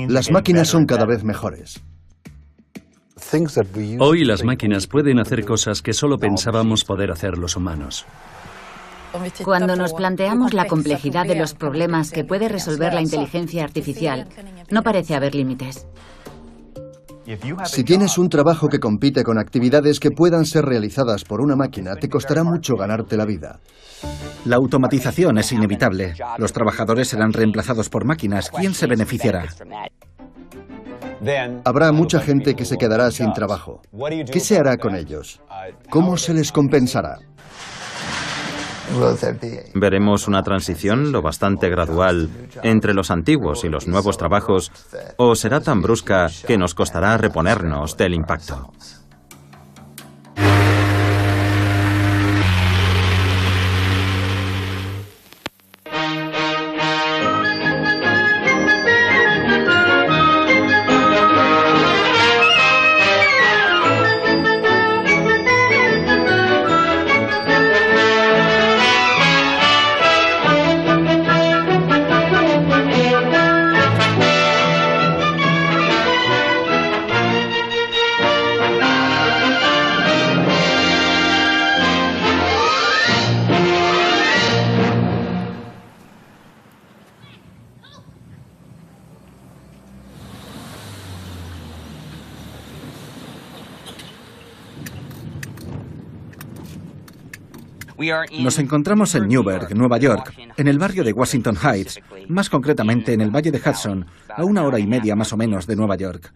Las máquinas son cada vez mejores. Hoy las máquinas pueden hacer cosas que solo pensábamos poder hacer los humanos. Cuando nos planteamos la complejidad de los problemas que puede resolver la inteligencia artificial, no parece haber límites. Si tienes un trabajo que compite con actividades que puedan ser realizadas por una máquina, te costará mucho ganarte la vida. La automatización es inevitable. Los trabajadores serán reemplazados por máquinas. ¿Quién se beneficiará? Habrá mucha gente que se quedará sin trabajo. ¿Qué se hará con ellos? ¿Cómo se les compensará? Veremos una transición lo bastante gradual entre los antiguos y los nuevos trabajos, o será tan brusca que nos costará reponernos del impacto. Nos encontramos en Newburgh, Nueva York, en el barrio de Washington Heights, más concretamente en el Valle de Hudson, a 1 hora y media más o menos de Nueva York.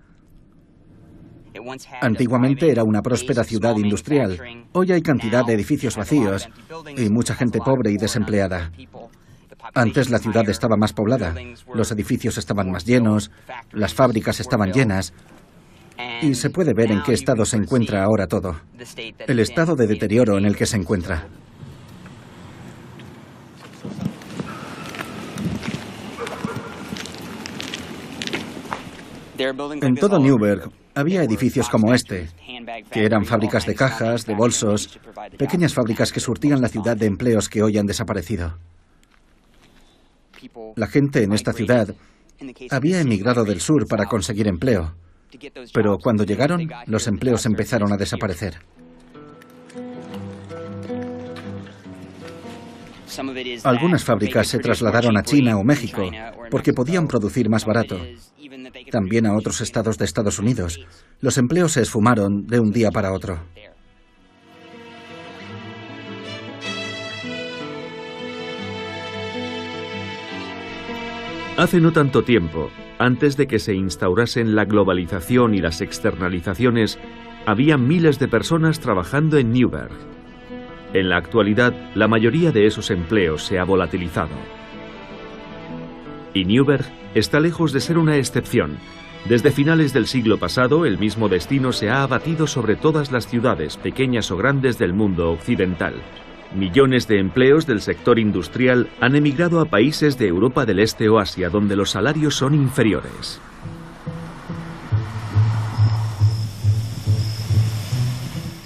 Antiguamente era una próspera ciudad industrial. Hoy hay cantidad de edificios vacíos y mucha gente pobre y desempleada. Antes la ciudad estaba más poblada, los edificios estaban más llenos, las fábricas estaban llenas. Y se puede ver en qué estado se encuentra ahora todo. El estado de deterioro en el que se encuentra. En todo Newburgh había edificios como este, que eran fábricas de cajas, de bolsos, pequeñas fábricas que surtían la ciudad de empleos que hoy han desaparecido. La gente en esta ciudad había emigrado del sur para conseguir empleo, pero cuando llegaron, los empleos empezaron a desaparecer. Algunas fábricas se trasladaron a China o México porque podían producir más barato. También a otros estados de Estados Unidos. Los empleos se esfumaron de un día para otro. Hace no tanto tiempo, antes de que se instaurasen la globalización y las externalizaciones, había miles de personas trabajando en Newburgh. En la actualidad, la mayoría de esos empleos se ha volatilizado. Y Newburgh está lejos de ser una excepción. Desde finales del siglo pasado, el mismo destino se ha abatido sobre todas las ciudades, pequeñas o grandes, del mundo occidental. Millones de empleos del sector industrial han emigrado a países de Europa del Este o Asia, donde los salarios son inferiores.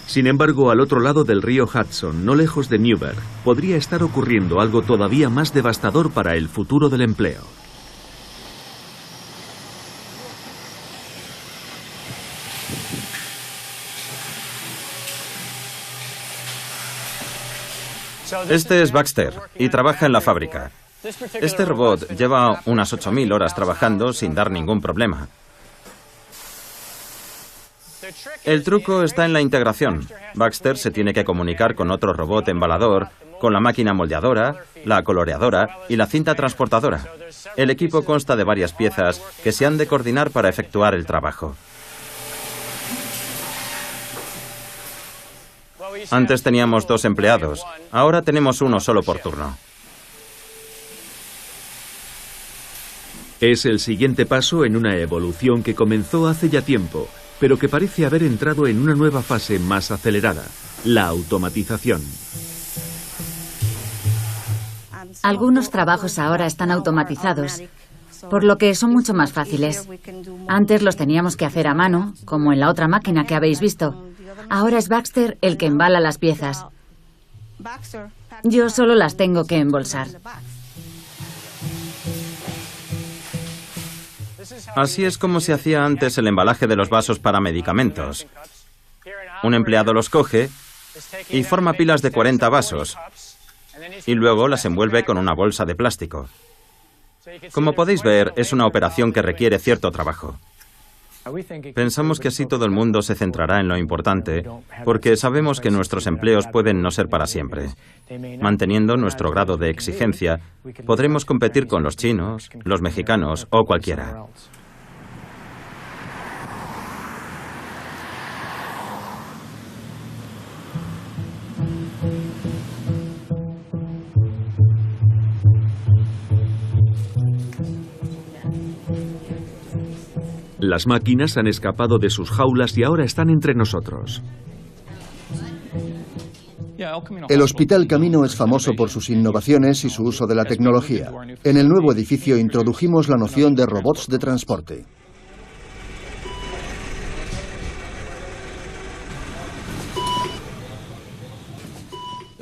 Sin embargo, al otro lado del río Hudson, no lejos de Newburgh, podría estar ocurriendo algo todavía más devastador para el futuro del empleo. Este es Baxter y trabaja en la fábrica. Este robot lleva unas 8.000 horas trabajando sin dar ningún problema. El truco está en la integración. Baxter se tiene que comunicar con otro robot embalador, con la máquina moldeadora, la coloreadora y la cinta transportadora. El equipo consta de varias piezas que se han de coordinar para efectuar el trabajo. Antes teníamos 2 empleados, ahora tenemos uno solo por turno. Es el siguiente paso en una evolución que comenzó hace ya tiempo, pero que parece haber entrado en una nueva fase más acelerada, la automatización. Algunos trabajos ahora están automatizados, por lo que son mucho más fáciles. Antes los teníamos que hacer a mano, como en la otra máquina que habéis visto. Ahora es Baxter el que embala las piezas. Yo solo las tengo que embolsar. Así es como se hacía antes el embalaje de los vasos para medicamentos. Un empleado los coge y forma pilas de 40 vasos y luego las envuelve con una bolsa de plástico. Como podéis ver, es una operación que requiere cierto trabajo. Pensamos que así todo el mundo se centrará en lo importante, porque sabemos que nuestros empleos pueden no ser para siempre. Manteniendo nuestro grado de exigencia, podremos competir con los chinos, los mexicanos o cualquiera. Las máquinas han escapado de sus jaulas y ahora están entre nosotros. El Hospital Camino es famoso por sus innovaciones y su uso de la tecnología. En el nuevo edificio introdujimos la noción de robots de transporte.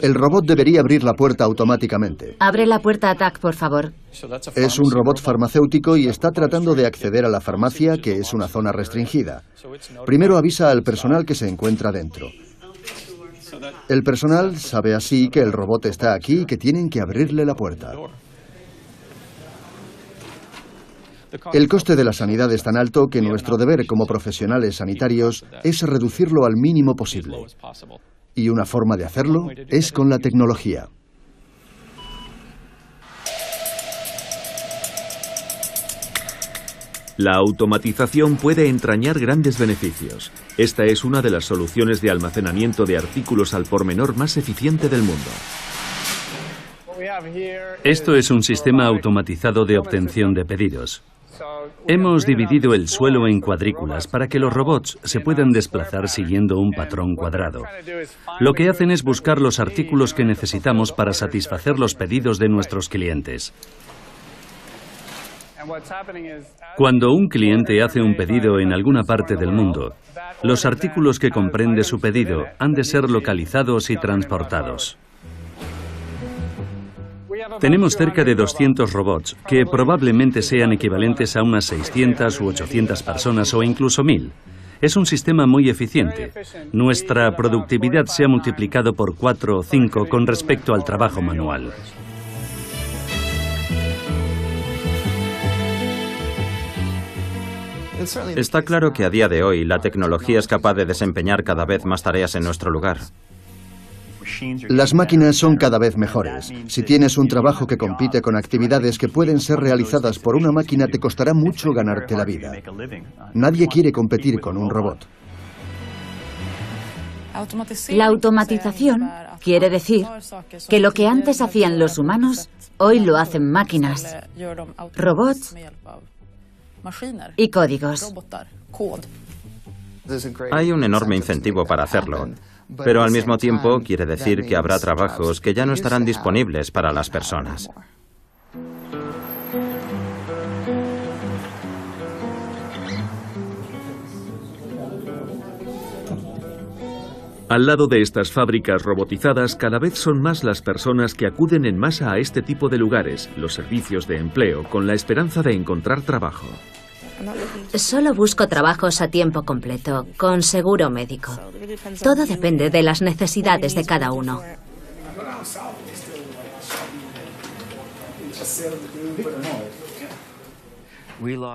El robot debería abrir la puerta automáticamente. Abre la puerta a TAC, por favor. Es un robot farmacéutico y está tratando de acceder a la farmacia, que es una zona restringida. Primero avisa al personal que se encuentra dentro. El personal sabe así que el robot está aquí y que tienen que abrirle la puerta. El coste de la sanidad es tan alto que nuestro deber como profesionales sanitarios es reducirlo al mínimo posible. Y una forma de hacerlo es con la tecnología. La automatización puede entrañar grandes beneficios. Esta es una de las soluciones de almacenamiento de artículos al por menor más eficiente del mundo. Esto es un sistema automatizado de obtención de pedidos. Hemos dividido el suelo en cuadrículas para que los robots se puedan desplazar siguiendo un patrón cuadrado. Lo que hacen es buscar los artículos que necesitamos para satisfacer los pedidos de nuestros clientes. Cuando un cliente hace un pedido en alguna parte del mundo, los artículos que comprende su pedido han de ser localizados y transportados. Tenemos cerca de 200 robots, que probablemente sean equivalentes a unas 600 u 800 personas o incluso 1000. Es un sistema muy eficiente. Nuestra productividad se ha multiplicado por 4 o 5 con respecto al trabajo manual. Está claro que a día de hoy la tecnología es capaz de desempeñar cada vez más tareas en nuestro lugar. Las máquinas son cada vez mejores. Si tienes un trabajo que compite con actividades que pueden ser realizadas por una máquina, te costará mucho ganarte la vida. Nadie quiere competir con un robot. La automatización quiere decir que lo que antes hacían los humanos, hoy lo hacen máquinas, robots y códigos. Hay un enorme incentivo para hacerlo, pero al mismo tiempo quiere decir que habrá trabajos que ya no estarán disponibles para las personas. Al lado de estas fábricas robotizadas, cada vez son más las personas que acuden en masa a este tipo de lugares, los servicios de empleo, con la esperanza de encontrar trabajo. Solo busco trabajos a tiempo completo, con seguro médico. Todo depende de las necesidades de cada uno.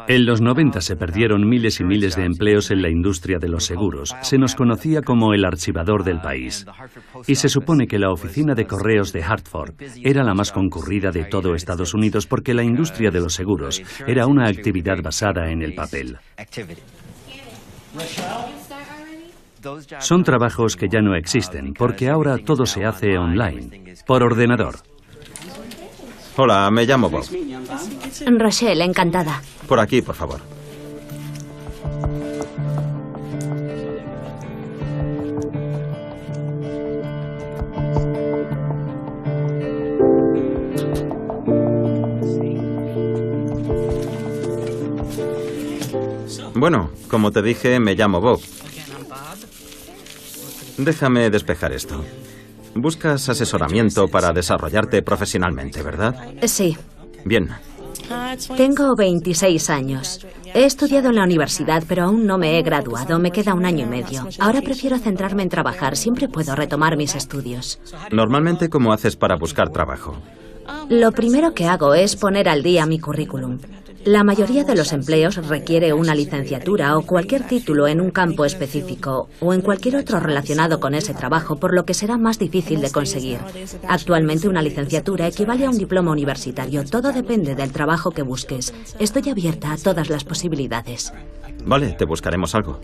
En los 90 se perdieron miles y miles de empleos en la industria de los seguros. Se nos conocía como el archivador del país. Y se supone que la oficina de correos de Hartford era la más concurrida de todo Estados Unidos porque la industria de los seguros era una actividad basada en el papel. Son trabajos que ya no existen porque ahora todo se hace online, por ordenador. Hola, me llamo Bob. Rochelle, encantada. Por aquí, por favor. Bueno, como te dije, me llamo Bob. Déjame despejar esto. Buscas asesoramiento para desarrollarte profesionalmente, ¿verdad? Sí. Bien. Tengo 26 años. He estudiado en la universidad, pero aún no me he graduado. Me queda 1 año y medio. Ahora prefiero centrarme en trabajar. Siempre puedo retomar mis estudios. Normalmente, ¿cómo haces para buscar trabajo? Lo primero que hago es poner al día mi currículum. La mayoría de los empleos requiere una licenciatura o cualquier título en un campo específico o en cualquier otro relacionado con ese trabajo, por lo que será más difícil de conseguir. Actualmente una licenciatura equivale a un diploma universitario. Todo depende del trabajo que busques. Estoy abierta a todas las posibilidades. Vale, te buscaremos algo.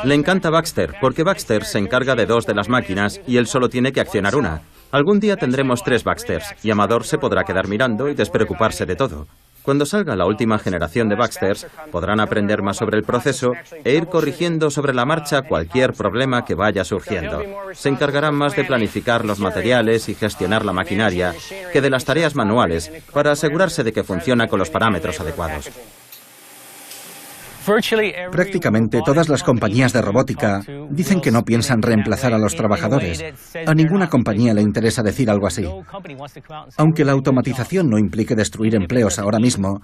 Le encanta Baxter, porque Baxter se encarga de 2 de las máquinas y él solo tiene que accionar una. Algún día tendremos 3 Baxters y Amador se podrá quedar mirando y despreocuparse de todo. Cuando salga la última generación de Baxters, podrán aprender más sobre el proceso e ir corrigiendo sobre la marcha cualquier problema que vaya surgiendo. Se encargarán más de planificar los materiales y gestionar la maquinaria que de las tareas manuales para asegurarse de que funciona con los parámetros adecuados. Prácticamente todas las compañías de robótica dicen que no piensan reemplazar a los trabajadores. A ninguna compañía le interesa decir algo así. Aunque la automatización no implique destruir empleos ahora mismo,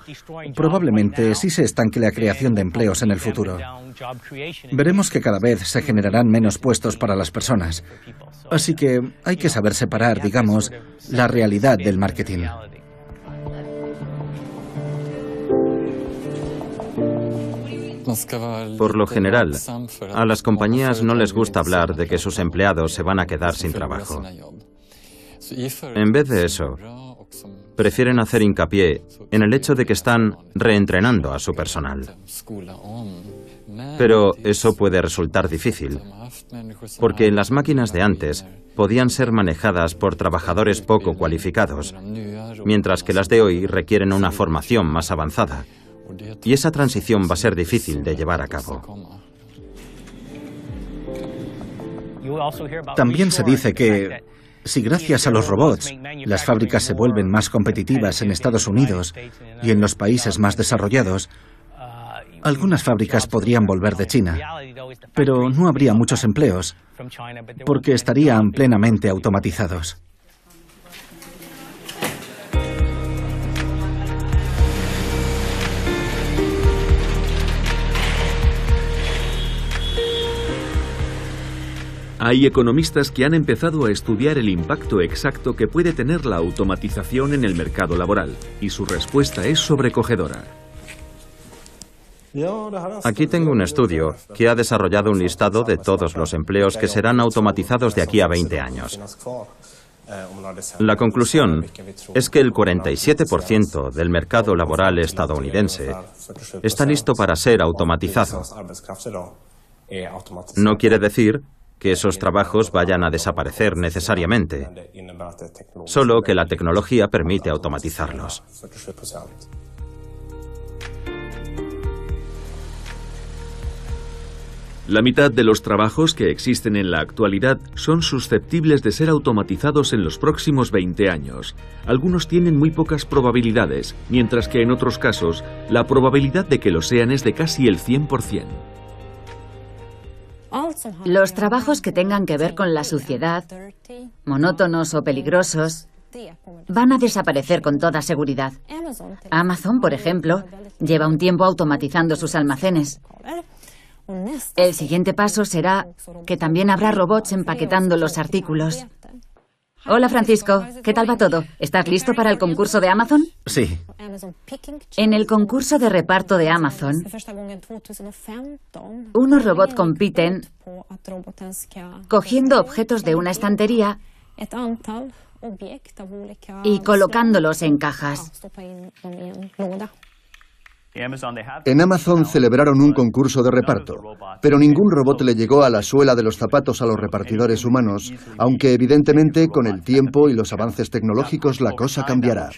probablemente sí se estanque la creación de empleos en el futuro. Veremos que cada vez se generarán menos puestos para las personas. Así que hay que saber separar, digamos, la realidad del marketing. Por lo general, a las compañías no les gusta hablar de que sus empleados se van a quedar sin trabajo. En vez de eso, prefieren hacer hincapié en el hecho de que están reentrenando a su personal. Pero eso puede resultar difícil, porque las máquinas de antes podían ser manejadas por trabajadores poco cualificados, mientras que las de hoy requieren una formación más avanzada. Y esa transición va a ser difícil de llevar a cabo. También se dice que, si gracias a los robots las fábricas se vuelven más competitivas en Estados Unidos y en los países más desarrollados, algunas fábricas podrían volver de China, pero no habría muchos empleos, porque estarían plenamente automatizados. Hay economistas que han empezado a estudiar el impacto exacto que puede tener la automatización en el mercado laboral, y su respuesta es sobrecogedora. Aquí tengo un estudio que ha desarrollado un listado de todos los empleos que serán automatizados de aquí a 20 años. La conclusión es que el 47% del mercado laboral estadounidense está listo para ser automatizado. No quiere decir que esos trabajos vayan a desaparecer necesariamente, solo que la tecnología permite automatizarlos. La mitad de los trabajos que existen en la actualidad son susceptibles de ser automatizados en los próximos 20 años. Algunos tienen muy pocas probabilidades, mientras que en otros casos la probabilidad de que lo sean es de casi el 100%. Los trabajos que tengan que ver con la suciedad, monótonos o peligrosos, van a desaparecer con toda seguridad. Amazon, por ejemplo, lleva un tiempo automatizando sus almacenes. El siguiente paso será que también habrá robots empaquetando los artículos. Hola, Francisco. ¿Qué tal va todo? ¿Estás listo para el concurso de Amazon? Sí. En el concurso de reparto de Amazon, unos robots compiten cogiendo objetos de una estantería y colocándolos en cajas. En Amazon celebraron un concurso de reparto, pero ningún robot le llegó a la suela de los zapatos a los repartidores humanos, aunque evidentemente con el tiempo y los avances tecnológicos la cosa cambiará.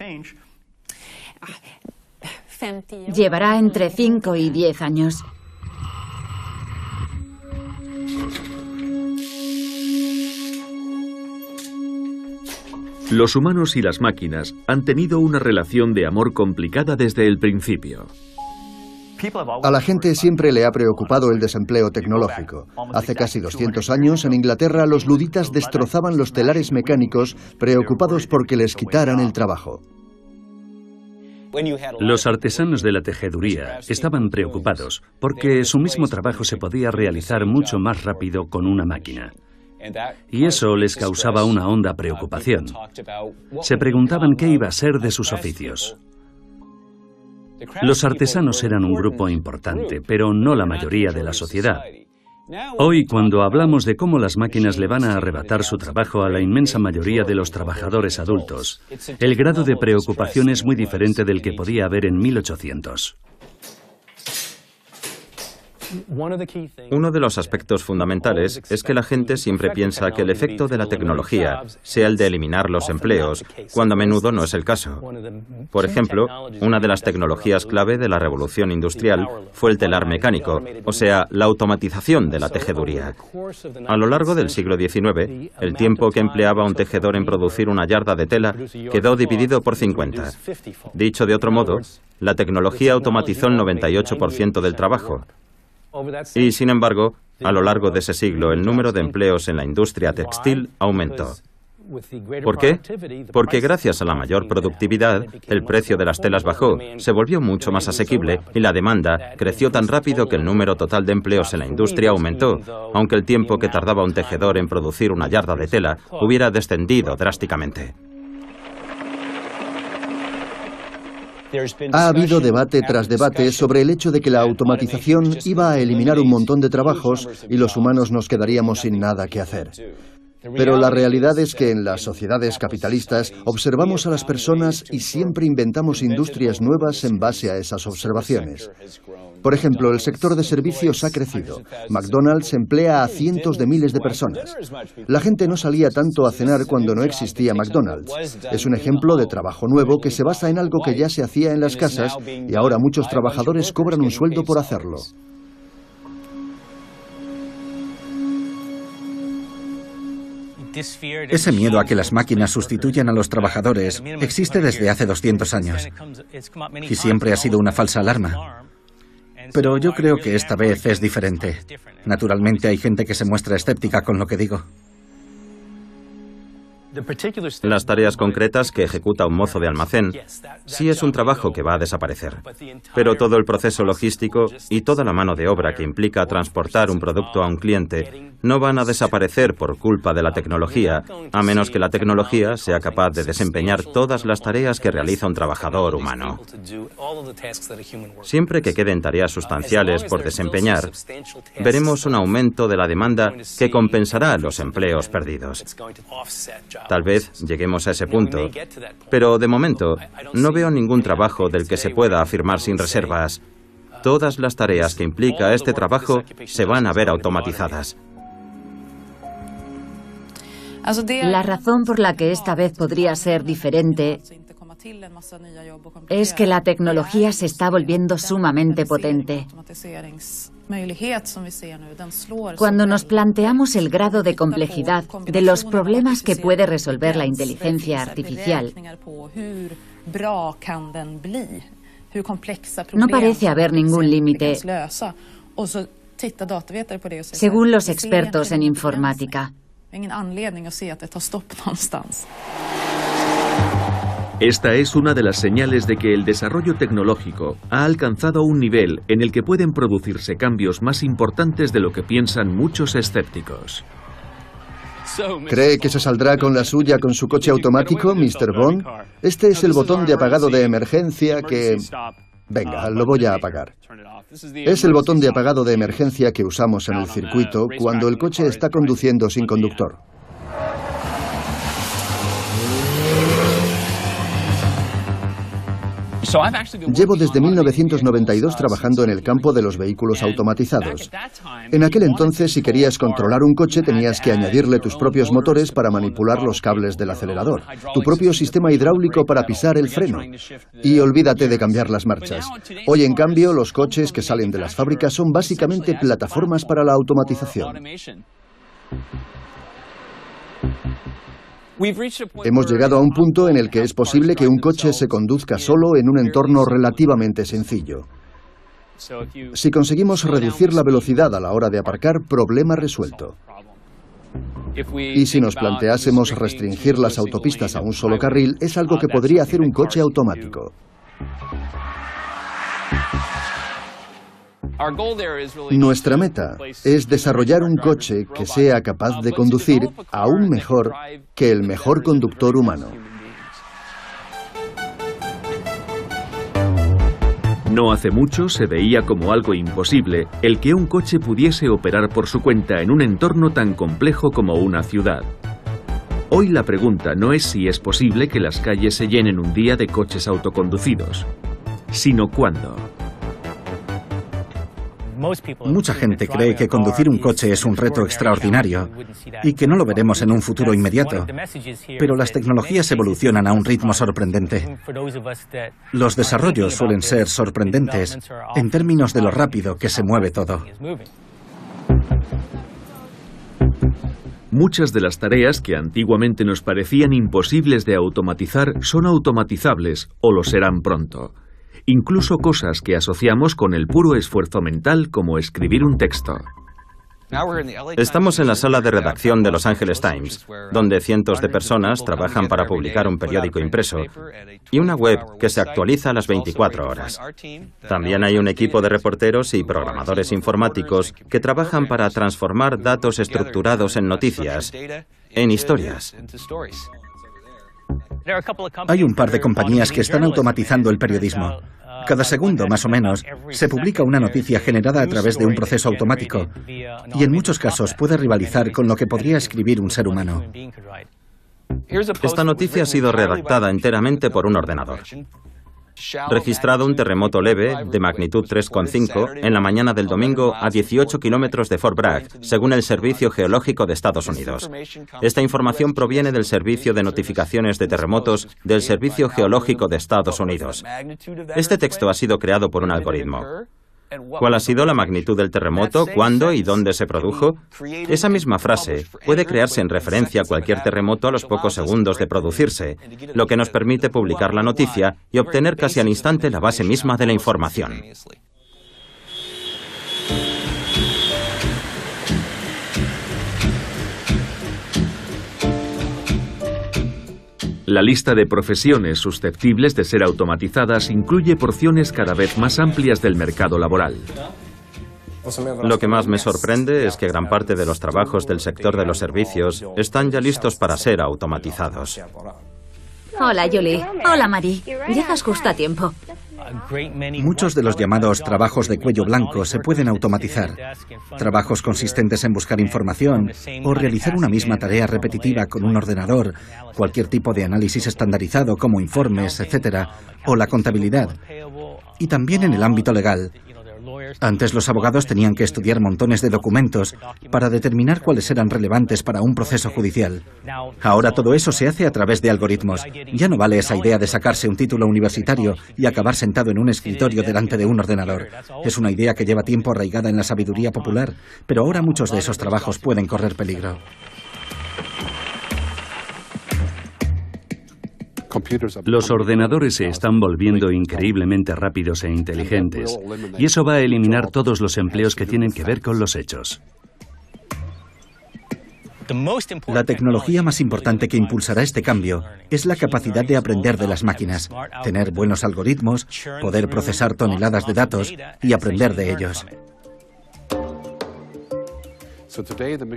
Llevará entre 5 y 10 años. Los humanos y las máquinas han tenido una relación de amor complicada desde el principio. A la gente siempre le ha preocupado el desempleo tecnológico. Hace casi 200 años, en Inglaterra, los luditas destrozaban los telares mecánicos preocupados porque les quitaran el trabajo. Los artesanos de la tejeduría estaban preocupados porque su mismo trabajo se podía realizar mucho más rápido con una máquina. Y eso les causaba una honda preocupación. Se preguntaban qué iba a ser de sus oficios. Los artesanos eran un grupo importante, pero no la mayoría de la sociedad. Hoy, cuando hablamos de cómo las máquinas le van a arrebatar su trabajo a la inmensa mayoría de los trabajadores adultos, el grado de preocupación es muy diferente del que podía haber en 1800. Uno de los aspectos fundamentales es que la gente siempre piensa que el efecto de la tecnología sea el de eliminar los empleos, cuando a menudo no es el caso. Por ejemplo, una de las tecnologías clave de la revolución industrial fue el telar mecánico, o sea, la automatización de la tejeduría. A lo largo del siglo XIX, el tiempo que empleaba un tejedor en producir una yarda de tela quedó dividido por 50. Dicho de otro modo, la tecnología automatizó el 98% del trabajo. Y, sin embargo, a lo largo de ese siglo, el número de empleos en la industria textil aumentó. ¿Por qué? Porque gracias a la mayor productividad, el precio de las telas bajó, se volvió mucho más asequible y la demanda creció tan rápido que el número total de empleos en la industria aumentó, aunque el tiempo que tardaba un tejedor en producir una yarda de tela hubiera descendido drásticamente. Ha habido debate tras debate sobre el hecho de que la automatización iba a eliminar un montón de trabajos y los humanos nos quedaríamos sin nada que hacer. Pero la realidad es que en las sociedades capitalistas observamos a las personas y siempre inventamos industrias nuevas en base a esas observaciones. Por ejemplo, el sector de servicios ha crecido. McDonald's emplea a cientos de miles de personas. La gente no salía tanto a cenar cuando no existía McDonald's. Es un ejemplo de trabajo nuevo que se basa en algo que ya se hacía en las casas y ahora muchos trabajadores cobran un sueldo por hacerlo. Ese miedo a que las máquinas sustituyan a los trabajadores existe desde hace 200 años y siempre ha sido una falsa alarma. Pero yo creo que esta vez es diferente. Naturalmente hay gente que se muestra escéptica con lo que digo. Las tareas concretas que ejecuta un mozo de almacén sí es un trabajo que va a desaparecer. Pero todo el proceso logístico y toda la mano de obra que implica transportar un producto a un cliente no van a desaparecer por culpa de la tecnología, a menos que la tecnología sea capaz de desempeñar todas las tareas que realiza un trabajador humano. Siempre que queden tareas sustanciales por desempeñar, veremos un aumento de la demanda que compensará los empleos perdidos. Tal vez lleguemos a ese punto, pero de momento no veo ningún trabajo del que se pueda afirmar sin reservas. Todas las tareas que implica este trabajo se van a ver automatizadas. La razón por la que esta vez podría ser diferente es que la tecnología se está volviendo sumamente potente. Cuando nos planteamos el grado de complejidad de los problemas que puede resolver la inteligencia artificial, no parece haber ningún límite, según los expertos en informática. Esta es una de las señales de que el desarrollo tecnológico ha alcanzado un nivel en el que pueden producirse cambios más importantes de lo que piensan muchos escépticos. ¿Cree que se saldrá con la suya con su coche automático, Mr. Bond? Este es el botón de apagado de emergencia que... Venga, lo voy a apagar. Es el botón de apagado de emergencia que usamos en el circuito cuando el coche está conduciendo sin conductor. Llevo desde 1992 trabajando en el campo de los vehículos automatizados. En aquel entonces, si querías controlar un coche, tenías que añadirle tus propios motores para manipular los cables del acelerador, tu propio sistema hidráulico para pisar el freno. Y olvídate de cambiar las marchas. Hoy, en cambio, los coches que salen de las fábricas son básicamente plataformas para la automatización. Hemos llegado a un punto en el que es posible que un coche se conduzca solo en un entorno relativamente sencillo. Si conseguimos reducir la velocidad a la hora de aparcar, problema resuelto. Y si nos planteásemos restringir las autopistas a un solo carril, es algo que podría hacer un coche automático. Nuestra meta es desarrollar un coche que sea capaz de conducir aún mejor que el mejor conductor humano. No hace mucho se veía como algo imposible el que un coche pudiese operar por su cuenta en un entorno tan complejo como una ciudad. Hoy la pregunta no es si es posible que las calles se llenen un día de coches autoconducidos, sino cuándo. Mucha gente cree que conducir un coche es un reto extraordinario y que no lo veremos en un futuro inmediato, pero las tecnologías evolucionan a un ritmo sorprendente. Los desarrollos suelen ser sorprendentes en términos de lo rápido que se mueve todo. Muchas de las tareas que antiguamente nos parecían imposibles de automatizar son automatizables o lo serán pronto. Incluso cosas que asociamos con el puro esfuerzo mental, como escribir un texto. Estamos en la sala de redacción de Los Angeles Times, donde cientos de personas trabajan para publicar un periódico impreso y una web que se actualiza a las 24 horas. También hay un equipo de reporteros y programadores informáticos que trabajan para transformar datos estructurados en noticias, en historias. Hay un par de compañías que están automatizando el periodismo. Cada segundo, más o menos, se publica una noticia generada a través de un proceso automático y en muchos casos puede rivalizar con lo que podría escribir un ser humano. Esta noticia ha sido redactada enteramente por un ordenador. Registrado un terremoto leve de magnitud 3,5 en la mañana del domingo a 18 kilómetros de Fort Bragg, según el Servicio Geológico de Estados Unidos. Esta información proviene del Servicio de Notificaciones de Terremotos del Servicio Geológico de Estados Unidos. Este texto ha sido creado por un algoritmo. ¿Cuál ha sido la magnitud del terremoto? ¿Cuándo y dónde se produjo? Esa misma frase puede crearse en referencia a cualquier terremoto a los pocos segundos de producirse, lo que nos permite publicar la noticia y obtener casi al instante la base misma de la información. La lista de profesiones susceptibles de ser automatizadas incluye porciones cada vez más amplias del mercado laboral. Lo que más me sorprende es que gran parte de los trabajos del sector de los servicios están ya listos para ser automatizados. Hola, Julie. Hola, Mari. Llegas justo a tiempo. Muchos de los llamados trabajos de cuello blanco se pueden automatizar. Trabajos consistentes en buscar información o realizar una misma tarea repetitiva con un ordenador, cualquier tipo de análisis estandarizado como informes, etc., o la contabilidad. Y también en el ámbito legal. Antes los abogados tenían que estudiar montones de documentos para determinar cuáles eran relevantes para un proceso judicial. Ahora todo eso se hace a través de algoritmos. Ya no vale esa idea de sacarse un título universitario y acabar sentado en un escritorio delante de un ordenador. Es una idea que lleva tiempo arraigada en la sabiduría popular, pero ahora muchos de esos trabajos pueden correr peligro. Los ordenadores se están volviendo increíblemente rápidos e inteligentes, y eso va a eliminar todos los empleos que tienen que ver con los hechos. La tecnología más importante que impulsará este cambio es la capacidad de aprender de las máquinas, tener buenos algoritmos, poder procesar toneladas de datos y aprender de ellos.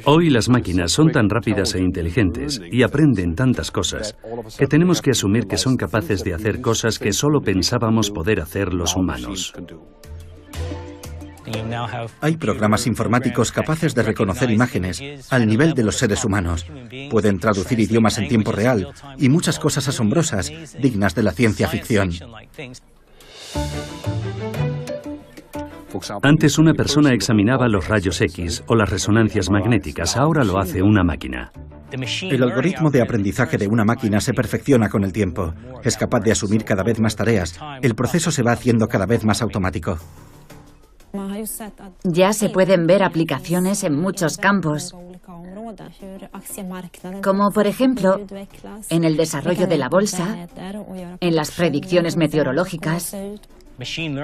Hoy las máquinas son tan rápidas e inteligentes y aprenden tantas cosas que tenemos que asumir que son capaces de hacer cosas que solo pensábamos poder hacer los humanos. Hay programas informáticos capaces de reconocer imágenes al nivel de los seres humanos. Pueden traducir idiomas en tiempo real y muchas cosas asombrosas dignas de la ciencia ficción. Antes una persona examinaba los rayos X o las resonancias magnéticas, ahora lo hace una máquina. El algoritmo de aprendizaje de una máquina se perfecciona con el tiempo. Es capaz de asumir cada vez más tareas. El proceso se va haciendo cada vez más automático. Ya se pueden ver aplicaciones en muchos campos, como por ejemplo en el desarrollo de la bolsa, en las predicciones meteorológicas,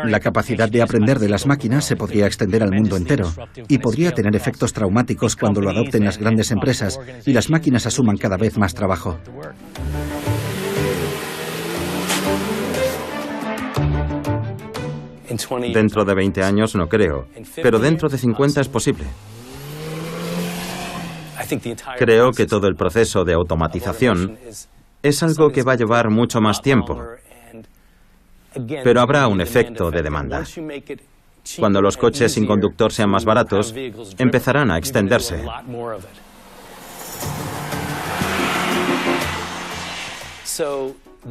La capacidad de aprender de las máquinas se podría extender al mundo entero y podría tener efectos traumáticos cuando lo adopten las grandes empresas y las máquinas asuman cada vez más trabajo. Dentro de 20 años no creo, pero dentro de 50 es posible. Creo que todo el proceso de automatización es algo que va a llevar mucho más tiempo, pero habrá un efecto de demanda. Cuando los coches sin conductor sean más baratos, empezarán a extenderse.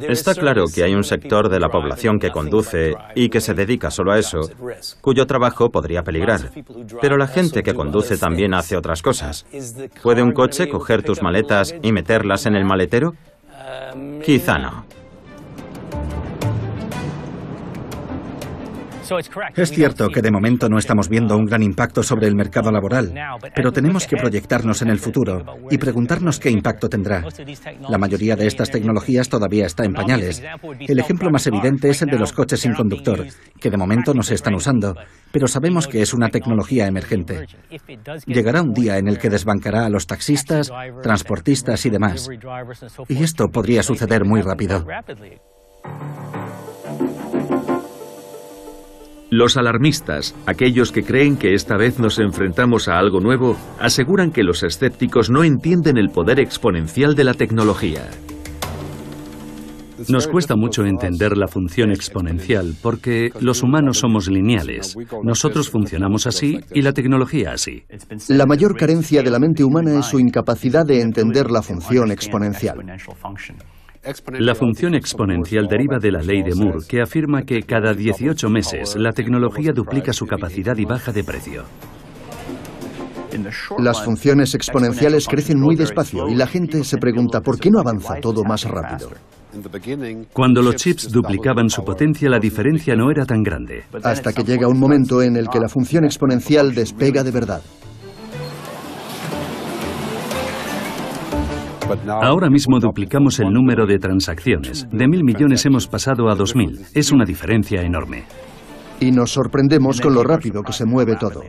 Está claro que hay un sector de la población que conduce y que se dedica solo a eso, cuyo trabajo podría peligrar. Pero la gente que conduce también hace otras cosas. ¿Puede un coche coger tus maletas y meterlas en el maletero? Quizá no. Es cierto que de momento no estamos viendo un gran impacto sobre el mercado laboral, pero tenemos que proyectarnos en el futuro y preguntarnos qué impacto tendrá. La mayoría de estas tecnologías todavía está en pañales. El ejemplo más evidente es el de los coches sin conductor, que de momento no se están usando, pero sabemos que es una tecnología emergente. Llegará un día en el que desbancará a los taxistas, transportistas y demás. Y esto podría suceder muy rápido. Los alarmistas, aquellos que creen que esta vez nos enfrentamos a algo nuevo, aseguran que los escépticos no entienden el poder exponencial de la tecnología. Nos cuesta mucho entender la función exponencial porque los humanos somos lineales. Nosotros funcionamos así y la tecnología así. La mayor carencia de la mente humana es su incapacidad de entender la función exponencial. La función exponencial deriva de la ley de Moore, que afirma que cada 18 meses la tecnología duplica su capacidad y baja de precio. Las funciones exponenciales crecen muy despacio y la gente se pregunta ¿por qué no avanza todo más rápido? Cuando los chips duplicaban su potencia, la diferencia no era tan grande. Hasta que llega un momento en el que la función exponencial despega de verdad. Ahora mismo duplicamos el número de transacciones. De 1.000 millones hemos pasado a 2.000. Es una diferencia enorme. Y nos sorprendemos con lo rápido que se mueve todo.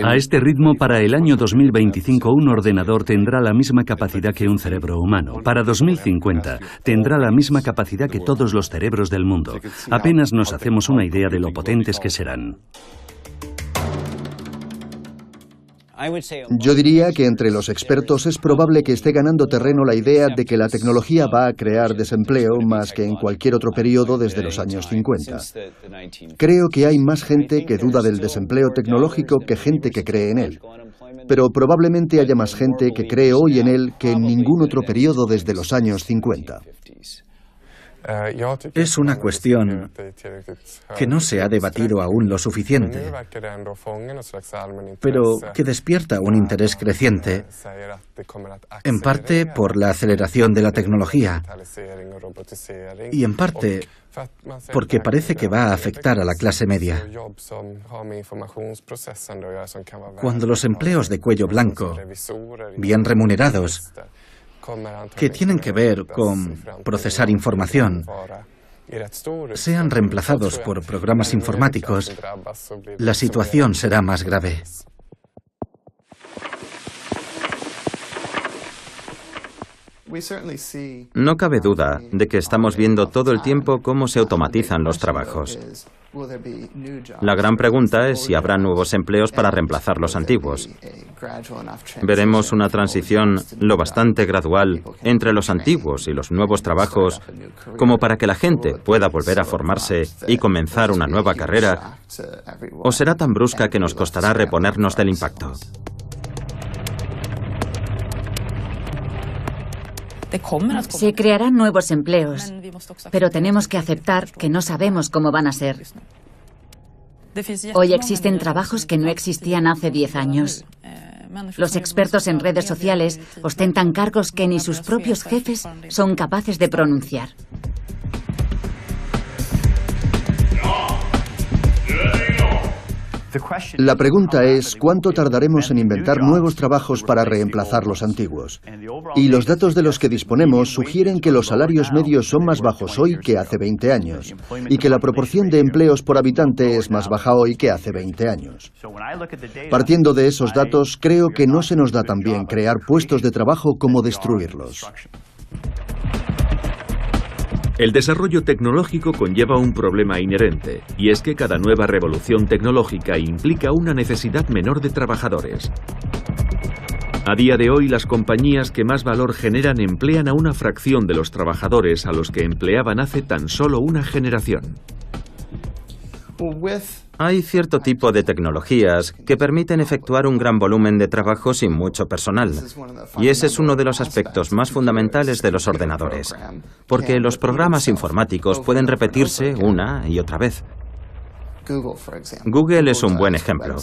A este ritmo, para el año 2025, un ordenador tendrá la misma capacidad que un cerebro humano. Para 2050, tendrá la misma capacidad que todos los cerebros del mundo. Apenas nos hacemos una idea de lo potentes que serán. Yo diría que entre los expertos es probable que esté ganando terreno la idea de que la tecnología va a crear desempleo más que en cualquier otro periodo desde los años 50. Creo que hay más gente que duda del desempleo tecnológico que gente que cree en él. Pero probablemente haya más gente que cree hoy en él que en ningún otro periodo desde los años 50. Es una cuestión que no se ha debatido aún lo suficiente, pero que despierta un interés creciente, en parte por la aceleración de la tecnología y en parte porque parece que va a afectar a la clase media. Cuando los empleos de cuello blanco, bien remunerados, que tienen que ver con procesar información, sean reemplazados por programas informáticos, la situación será más grave. No cabe duda de que estamos viendo todo el tiempo cómo se automatizan los trabajos. La gran pregunta es si habrá nuevos empleos para reemplazar los antiguos. Veremos una transición lo bastante gradual entre los antiguos y los nuevos trabajos como para que la gente pueda volver a formarse y comenzar una nueva carrera, o será tan brusca que nos costará reponernos del impacto. Se crearán nuevos empleos, pero tenemos que aceptar que no sabemos cómo van a ser. Hoy existen trabajos que no existían hace 10 años. Los expertos en redes sociales ostentan cargos que ni sus propios jefes son capaces de pronunciar. La pregunta es, ¿cuánto tardaremos en inventar nuevos trabajos para reemplazar los antiguos? Y los datos de los que disponemos sugieren que los salarios medios son más bajos hoy que hace 20 años, y que la proporción de empleos por habitante es más baja hoy que hace 20 años. Partiendo de esos datos, creo que no se nos da tan bien crear puestos de trabajo como destruirlos. El desarrollo tecnológico conlleva un problema inherente, y es que cada nueva revolución tecnológica implica una necesidad menor de trabajadores. A día de hoy, las compañías que más valor generan emplean a una fracción de los trabajadores a los que empleaban hace tan solo una generación. Hay cierto tipo de tecnologías que permiten efectuar un gran volumen de trabajo sin mucho personal. Y ese es uno de los aspectos más fundamentales de los ordenadores, porque los programas informáticos pueden repetirse una y otra vez. Google es un buen ejemplo.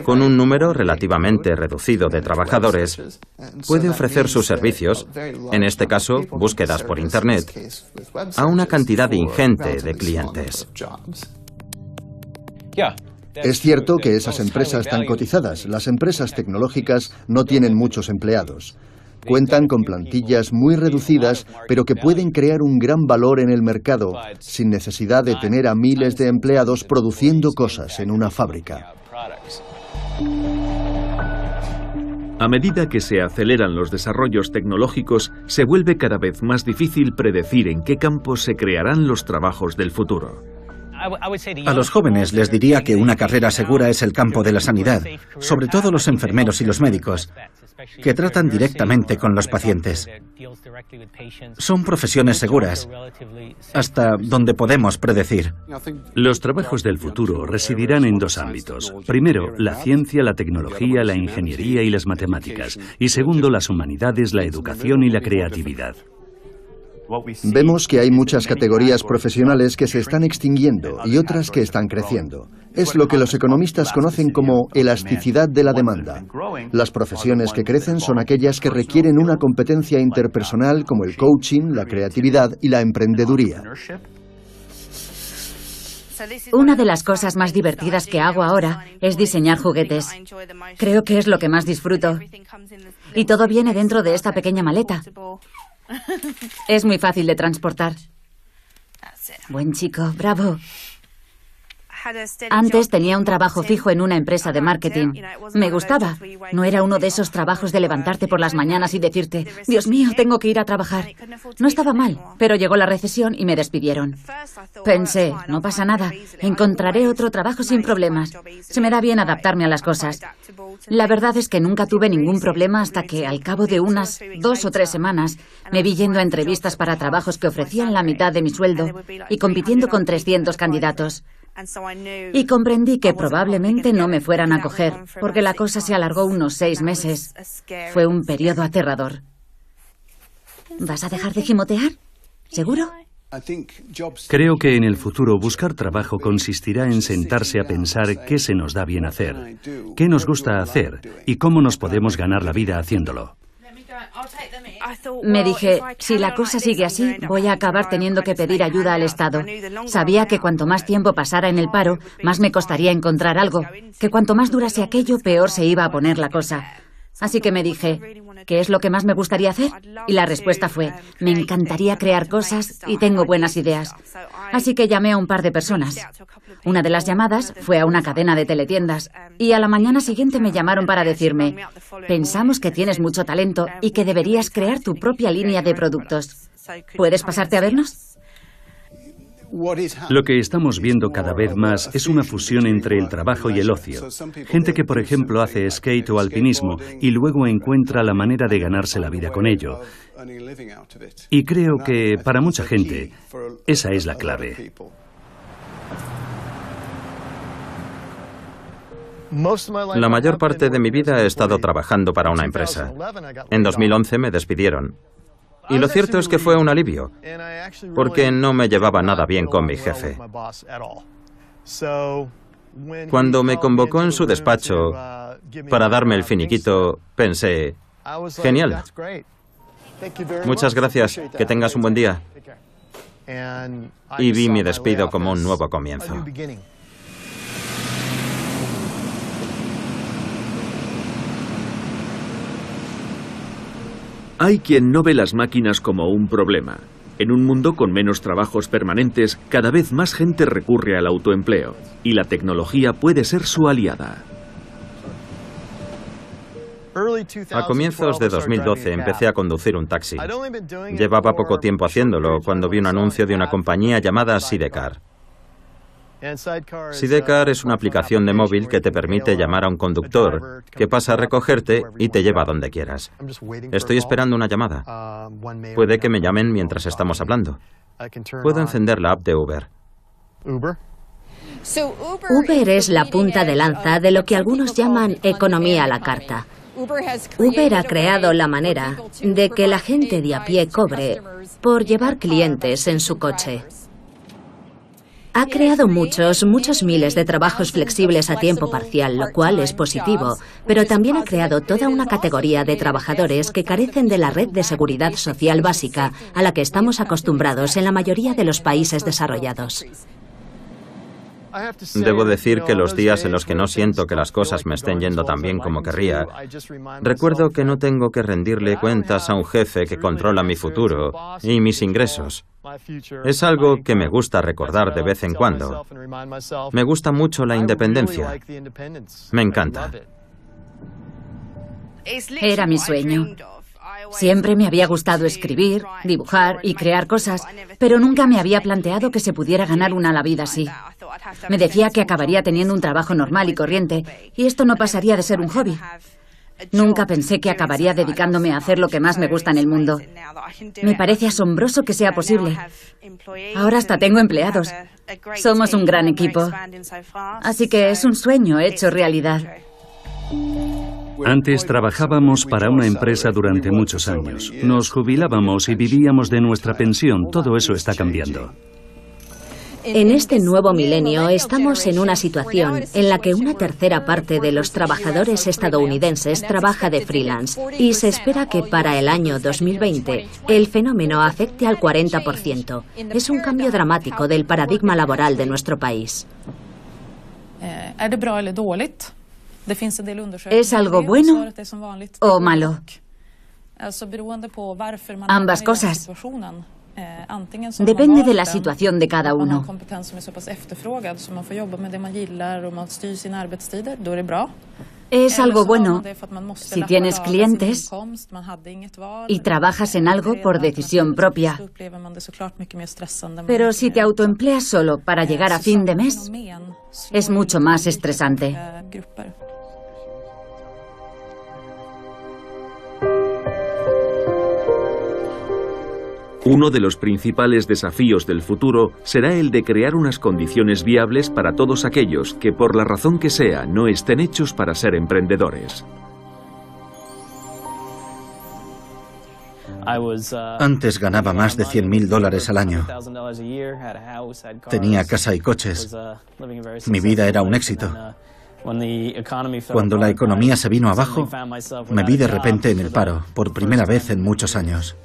Con un número relativamente reducido de trabajadores, puede ofrecer sus servicios, en este caso, búsquedas por Internet, a una cantidad ingente de clientes. Es cierto que esas empresas están cotizadas. Las empresas tecnológicas no tienen muchos empleados. Cuentan con plantillas muy reducidas, pero que pueden crear un gran valor en el mercado, sin necesidad de tener a miles de empleados produciendo cosas en una fábrica. A medida que se aceleran los desarrollos tecnológicos, se vuelve cada vez más difícil predecir en qué campos se crearán los trabajos del futuro. A los jóvenes les diría que una carrera segura es el campo de la sanidad, sobre todo los enfermeros y los médicos, que tratan directamente con los pacientes. Son profesiones seguras, hasta donde podemos predecir. Los trabajos del futuro residirán en dos ámbitos. Primero, la ciencia, la tecnología, la ingeniería y las matemáticas. Y segundo, las humanidades, la educación y la creatividad. Vemos que hay muchas categorías profesionales que se están extinguiendo y otras que están creciendo. Es lo que los economistas conocen como elasticidad de la demanda. Las profesiones que crecen son aquellas que requieren una competencia interpersonal como el coaching, la creatividad y la emprendeduría. Una de las cosas más divertidas que hago ahora es diseñar juguetes. Creo que es lo que más disfruto. Y todo viene dentro de esta pequeña maleta. Es muy fácil de transportar. Buen chico, bravo. Antes tenía un trabajo fijo en una empresa de marketing. Me gustaba. No era uno de esos trabajos de levantarte por las mañanas y decirte, Dios mío, tengo que ir a trabajar. No estaba mal, pero llegó la recesión y me despidieron. Pensé, no pasa nada, encontraré otro trabajo sin problemas. Se me da bien adaptarme a las cosas. La verdad es que nunca tuve ningún problema hasta que, al cabo de unas 2 o 3 semanas, me vi yendo a entrevistas para trabajos que ofrecían la mitad de mi sueldo y compitiendo con 300 candidatos. Y comprendí que probablemente no me fueran a coger, porque la cosa se alargó unos 6 meses. Fue un periodo aterrador. ¿Vas a dejar de gimotear? ¿Seguro? Creo que en el futuro buscar trabajo consistirá en sentarse a pensar qué se nos da bien hacer, qué nos gusta hacer y cómo nos podemos ganar la vida haciéndolo. Me dije, si la cosa sigue así, voy a acabar teniendo que pedir ayuda al Estado. Sabía que cuanto más tiempo pasara en el paro, más me costaría encontrar algo, que cuanto más durase aquello, peor se iba a poner la cosa. Así que me dije, ¿qué es lo que más me gustaría hacer? Y la respuesta fue, me encantaría crear cosas y tengo buenas ideas. Así que llamé a un par de personas. Una de las llamadas fue a una cadena de teletiendas y a la mañana siguiente me llamaron para decirme, pensamos que tienes mucho talento y que deberías crear tu propia línea de productos. ¿Puedes pasarte a vernos? Lo que estamos viendo cada vez más es una fusión entre el trabajo y el ocio. Gente que, por ejemplo, hace skate o alpinismo y luego encuentra la manera de ganarse la vida con ello. Y creo que, para mucha gente, esa es la clave. La mayor parte de mi vida he estado trabajando para una empresa. En 2011 me despidieron. Y lo cierto es que fue un alivio, porque no me llevaba nada bien con mi jefe. Cuando me convocó en su despacho para darme el finiquito, pensé, genial. Muchas gracias, que tengas un buen día. Y vi mi despido como un nuevo comienzo. Hay quien no ve las máquinas como un problema. En un mundo con menos trabajos permanentes, cada vez más gente recurre al autoempleo, y la tecnología puede ser su aliada. A comienzos de 2012 empecé a conducir un taxi. Llevaba poco tiempo haciéndolo cuando vi un anuncio de una compañía llamada Sidecar. Sidecar es una aplicación de móvil que te permite llamar a un conductor que pasa a recogerte y te lleva donde quieras. Estoy esperando una llamada. Puede que me llamen mientras estamos hablando. Puedo encender la app de Uber. Uber es la punta de lanza de lo que algunos llaman economía a la carta. Uber ha creado la manera de que la gente de a pie cobre por llevar clientes en su coche. Ha creado muchos miles de trabajos flexibles a tiempo parcial, lo cual es positivo, pero también ha creado toda una categoría de trabajadores que carecen de la red de seguridad social básica a la que estamos acostumbrados en la mayoría de los países desarrollados. Debo decir que los días en los que no siento que las cosas me estén yendo tan bien como querría, recuerdo que no tengo que rendirle cuentas a un jefe que controla mi futuro y mis ingresos. Es algo que me gusta recordar de vez en cuando. Me gusta mucho la independencia. Me encanta. Era mi sueño. Siempre me había gustado escribir, dibujar y crear cosas, pero nunca me había planteado que se pudiera ganar la vida así. Me decía que acabaría teniendo un trabajo normal y corriente, y esto no pasaría de ser un hobby. Nunca pensé que acabaría dedicándome a hacer lo que más me gusta en el mundo. Me parece asombroso que sea posible. Ahora hasta tengo empleados. Somos un gran equipo. Así que es un sueño hecho realidad. Antes trabajábamos para una empresa durante muchos años. Nos jubilábamos y vivíamos de nuestra pensión. Todo eso está cambiando. En este nuevo milenio estamos en una situación en la que una tercera parte de los trabajadores estadounidenses trabaja de freelance y se espera que para el año 2020 el fenómeno afecte al 40%. Es un cambio dramático del paradigma laboral de nuestro país. ¿Es algo bueno o malo? Ambas cosas. Depende de la situación de cada uno. Es algo bueno si tienes clientes y trabajas en algo por decisión propia. Pero si te autoempleas solo para llegar a fin de mes, es mucho más estresante. Uno de los principales desafíos del futuro será el de crear unas condiciones viables para todos aquellos que, por la razón que sea, no estén hechos para ser emprendedores. Antes ganaba más de $100.000 al año. Tenía casa y coches. Mi vida era un éxito. Cuando la economía se vino abajo, me vi de repente en el paro, por primera vez en muchos años.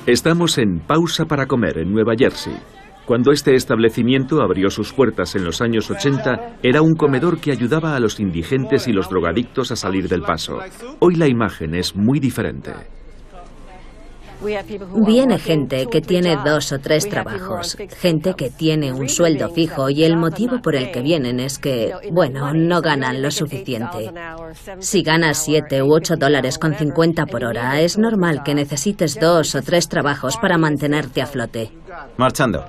Estamos en Pausa para Comer, en Nueva Jersey. Cuando este establecimiento abrió sus puertas en los años 80, era un comedor que ayudaba a los indigentes y los drogadictos a salir del paso. Hoy la imagen es muy diferente. Viene gente que tiene 2 o 3 trabajos, gente que tiene un sueldo fijo y el motivo por el que vienen es que, bueno, no ganan lo suficiente. Si ganas $7 u $8.50 por hora, es normal que necesites 2 o 3 trabajos para mantenerte a flote. Marchando.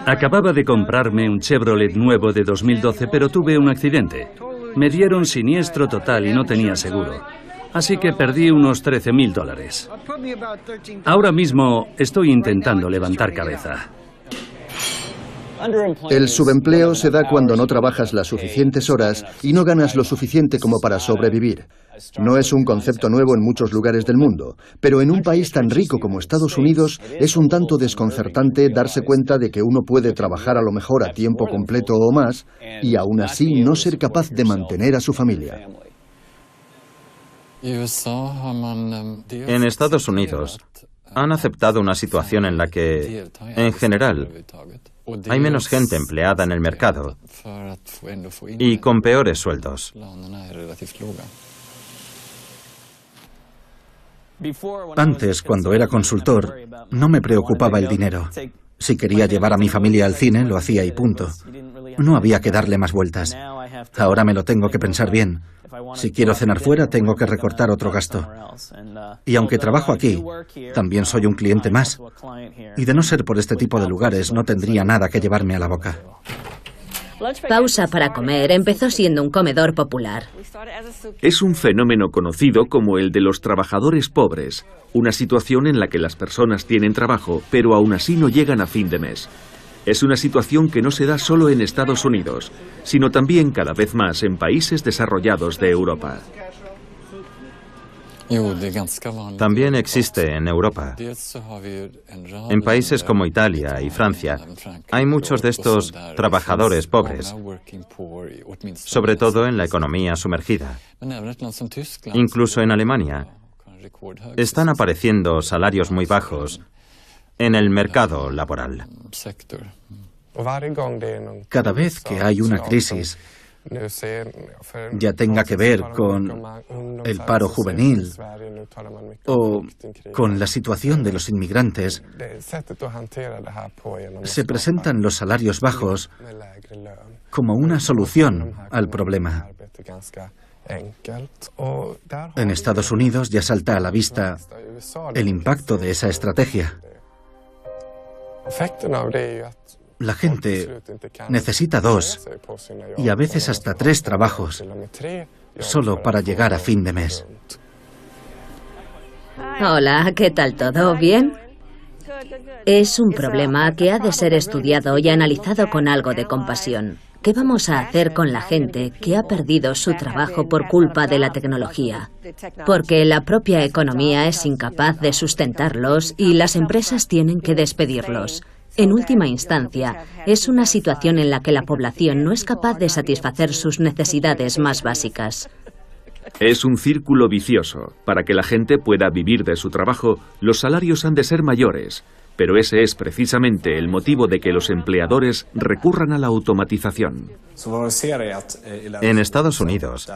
Acababa de comprarme un Chevrolet nuevo de 2012, pero tuve un accidente. Me dieron siniestro total y no tenía seguro. Así que perdí unos $13.000. Ahora mismo estoy intentando levantar cabeza. El subempleo se da cuando no trabajas las suficientes horas y no ganas lo suficiente como para sobrevivir. No es un concepto nuevo en muchos lugares del mundo, pero en un país tan rico como Estados Unidos es un tanto desconcertante darse cuenta de que uno puede trabajar a lo mejor a tiempo completo o más y aún así no ser capaz de mantener a su familia. En Estados Unidos han aceptado una situación en la que, en general, hay menos gente empleada en el mercado y con peores sueldos. Antes, cuando era consultor, no me preocupaba el dinero. Si quería llevar a mi familia al cine, lo hacía y punto. No había que darle más vueltas. Ahora me lo tengo que pensar bien. Si quiero cenar fuera, tengo que recortar otro gasto. Y aunque trabajo aquí, también soy un cliente más. Y de no ser por este tipo de lugares, no tendría nada que llevarme a la boca. Pausa para comer empezó siendo un comedor popular. Es un fenómeno conocido como el de los trabajadores pobres, una situación en la que las personas tienen trabajo, pero aún así no llegan a fin de mes. Es una situación que no se da solo en Estados Unidos, sino también cada vez más en países desarrollados de Europa. También existe en Europa. En países como Italia y Francia hay muchos de estos trabajadores pobres, sobre todo en la economía sumergida. Incluso en Alemania están apareciendo salarios muy bajos en el mercado laboral. Cada vez que hay una crisis, ya tenga que ver con el paro juvenil o con la situación de los inmigrantes, se presentan los salarios bajos como una solución al problema. En Estados Unidos ya salta a la vista el impacto de esa estrategia. La gente necesita 2 y a veces hasta 3 trabajos solo para llegar a fin de mes. Hola, ¿qué tal todo? ¿Bien? Es un problema que ha de ser estudiado y analizado con algo de compasión. ¿Qué vamos a hacer con la gente que ha perdido su trabajo por culpa de la tecnología? Porque la propia economía es incapaz de sustentarlos y las empresas tienen que despedirlos. En última instancia, es una situación en la que la población no es capaz de satisfacer sus necesidades más básicas. Es un círculo vicioso. Para que la gente pueda vivir de su trabajo, los salarios han de ser mayores. Pero ese es precisamente el motivo de que los empleadores recurran a la automatización. En Estados Unidos,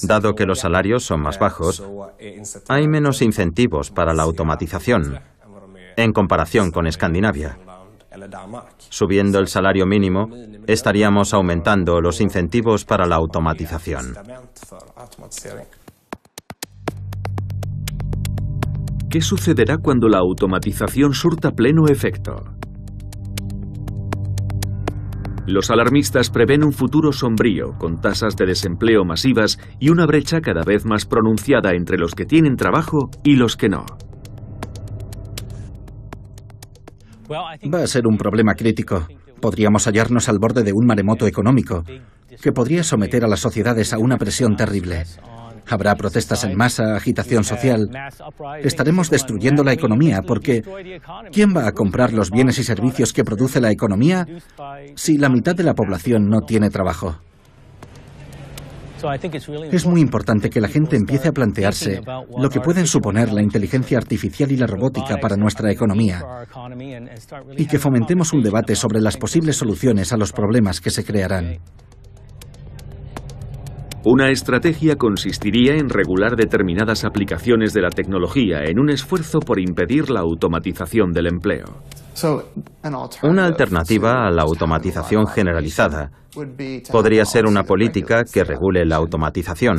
dado que los salarios son más bajos, hay menos incentivos para la automatización en comparación con Escandinavia. Subiendo el salario mínimo, estaríamos aumentando los incentivos para la automatización. ¿Qué sucederá cuando la automatización surta pleno efecto? Los alarmistas prevén un futuro sombrío, con tasas de desempleo masivas y una brecha cada vez más pronunciada entre los que tienen trabajo y los que no. Va a ser un problema crítico. Podríamos hallarnos al borde de un maremoto económico que podría someter a las sociedades a una presión terrible. Habrá protestas en masa, agitación social. Estaremos destruyendo la economía porque ¿quién va a comprar los bienes y servicios que produce la economía si la mitad de la población no tiene trabajo? Es muy importante que la gente empiece a plantearse lo que pueden suponer la inteligencia artificial y la robótica para nuestra economía y que fomentemos un debate sobre las posibles soluciones a los problemas que se crearán. Una estrategia consistiría en regular determinadas aplicaciones de la tecnología en un esfuerzo por impedir la automatización del empleo. Una alternativa a la automatización generalizada podría ser una política que regule la automatización,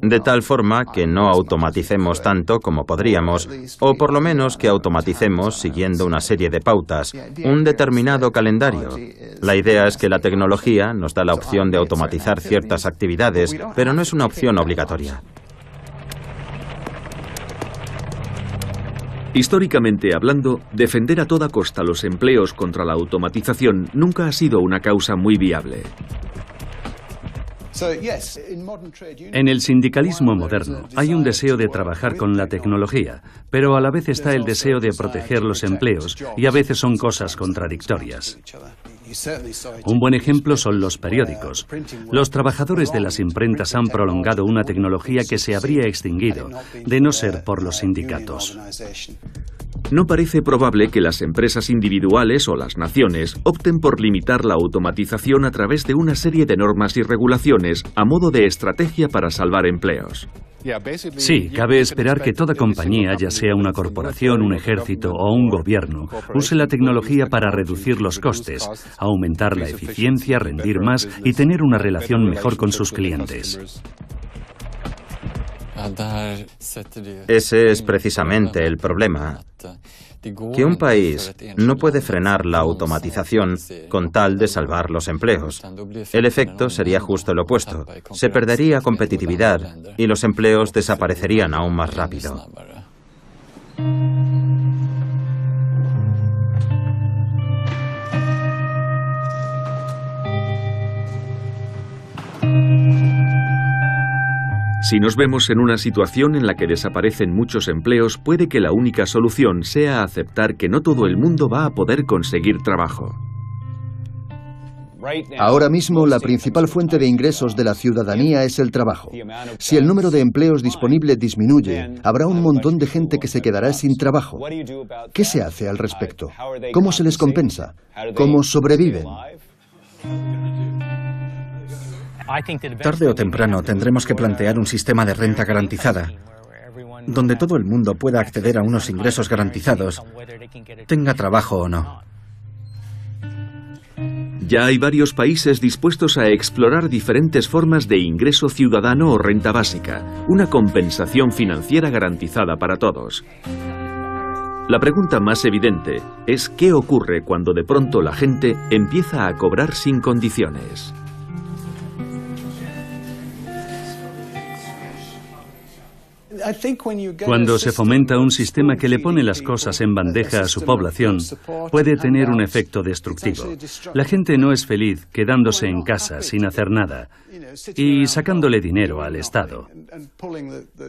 de tal forma que no automaticemos tanto como podríamos, o por lo menos que automaticemos siguiendo una serie de pautas, un determinado calendario. La idea es que la tecnología nos da la opción de automatizar ciertas actividades, pero no es una opción obligatoria. Históricamente hablando, defender a toda costa los empleos contra la automatización nunca ha sido una causa muy viable. En el sindicalismo moderno hay un deseo de trabajar con la tecnología, pero a la vez está el deseo de proteger los empleos y a veces son cosas contradictorias. Un buen ejemplo son los periódicos. Los trabajadores de las imprentas han prolongado una tecnología que se habría extinguido, de no ser por los sindicatos. No parece probable que las empresas individuales o las naciones opten por limitar la automatización a través de una serie de normas y regulaciones a modo de estrategia para salvar empleos. Sí, cabe esperar que toda compañía, ya sea una corporación, un ejército o un gobierno, use la tecnología para reducir los costes, aumentar la eficiencia, rendir más y tener una relación mejor con sus clientes. Ese es precisamente el problema, que un país no puede frenar la automatización con tal de salvar los empleos. El efecto sería justo el opuesto. Se perdería competitividad y los empleos desaparecerían aún más rápido. Si nos vemos en una situación en la que desaparecen muchos empleos, puede que la única solución sea aceptar que no todo el mundo va a poder conseguir trabajo. Ahora mismo, la principal fuente de ingresos de la ciudadanía es el trabajo. Si el número de empleos disponibles disminuye, habrá un montón de gente que se quedará sin trabajo. ¿Qué se hace al respecto? ¿Cómo se les compensa? ¿Cómo sobreviven? Tarde o temprano tendremos que plantear un sistema de renta garantizada, donde todo el mundo pueda acceder a unos ingresos garantizados, tenga trabajo o no. Ya hay varios países dispuestos a explorar diferentes formas de ingreso ciudadano o renta básica, una compensación financiera garantizada para todos. La pregunta más evidente es ¿qué ocurre cuando de pronto la gente empieza a cobrar sin condiciones? Cuando se fomenta un sistema que le pone las cosas en bandeja a su población, puede tener un efecto destructivo. La gente no es feliz quedándose en casa sin hacer nada y sacándole dinero al Estado.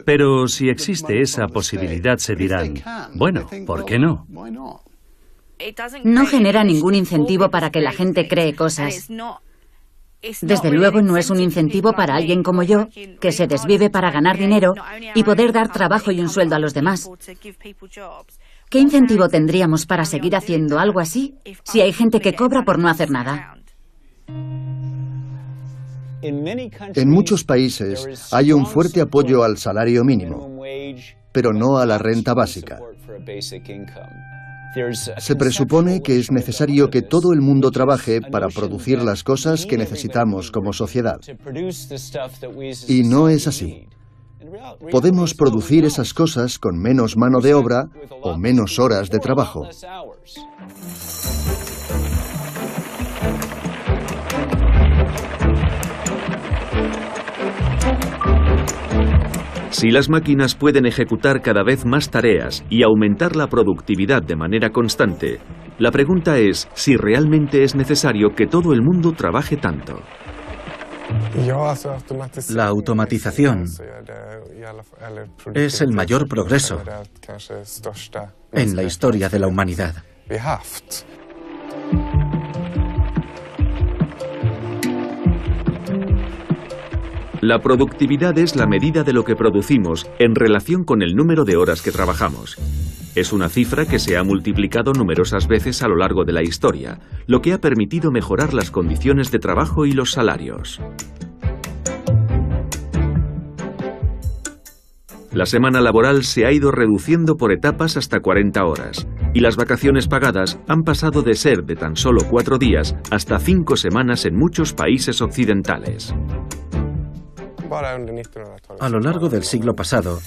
Pero si existe esa posibilidad, se dirán, bueno, ¿por qué no? No genera ningún incentivo para que la gente cree cosas. Desde luego no es un incentivo para alguien como yo, que se desvive para ganar dinero y poder dar trabajo y un sueldo a los demás. ¿Qué incentivo tendríamos para seguir haciendo algo así si hay gente que cobra por no hacer nada? En muchos países hay un fuerte apoyo al salario mínimo, pero no a la renta básica. Se presupone que es necesario que todo el mundo trabaje para producir las cosas que necesitamos como sociedad. Y no es así. Podemos producir esas cosas con menos mano de obra o menos horas de trabajo. Si las máquinas pueden ejecutar cada vez más tareas y aumentar la productividad de manera constante, la pregunta es si realmente es necesario que todo el mundo trabaje tanto. La automatización es el mayor progreso en la historia de la humanidad. La productividad es la medida de lo que producimos en relación con el número de horas que trabajamos. Es una cifra que se ha multiplicado numerosas veces a lo largo de la historia, lo que ha permitido mejorar las condiciones de trabajo y los salarios. La semana laboral se ha ido reduciendo por etapas hasta 40 horas, y las vacaciones pagadas han pasado de ser de tan solo 4 días hasta 5 semanas en muchos países occidentales. A lo largo del siglo pasado,